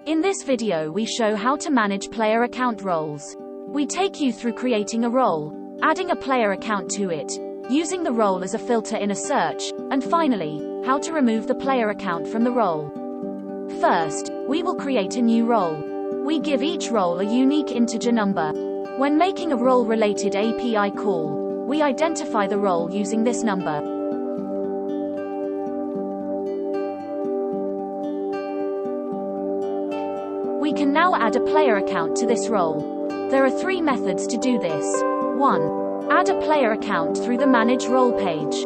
In this video we show how to manage player account roles. We take you through creating a role, adding a player account to it, using the role as a filter in a search, and finally, how to remove the player account from the role. First, we will create a new role. We give each role a unique integer number. When making a role-related API call, we identify the role using this number. We can now add a player account to this role. There are 3 methods to do this. 1. Add a player account through the Manage Role page.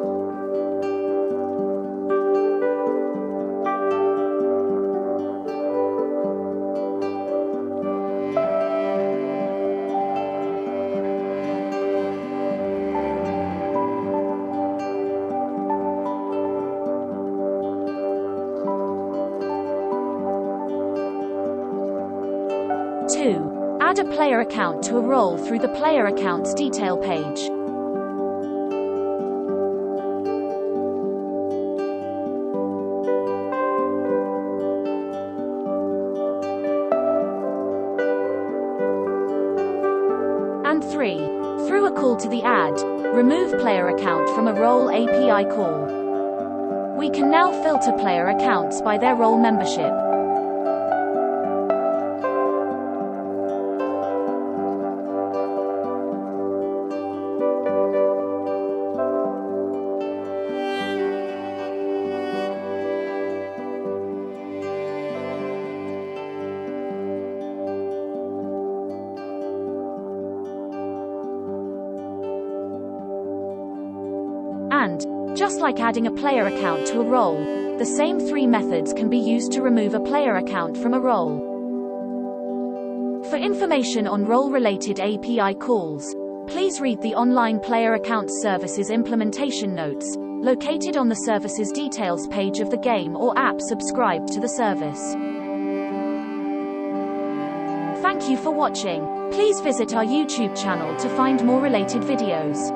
2. Add a player account to a role through the Player Accounts detail page. And 3. Through a call to the add, remove player account from a role API call. We can now filter player accounts by their role membership. And, just like adding a player account to a role, the same 3 methods can be used to remove a player account from a role. For information on role-related API calls, please read the Online Player Accounts Services Implementation Notes, located on the Services Details page of the game or app subscribed to the service. Thank you for watching. Please visit our YouTube channel to find more related videos.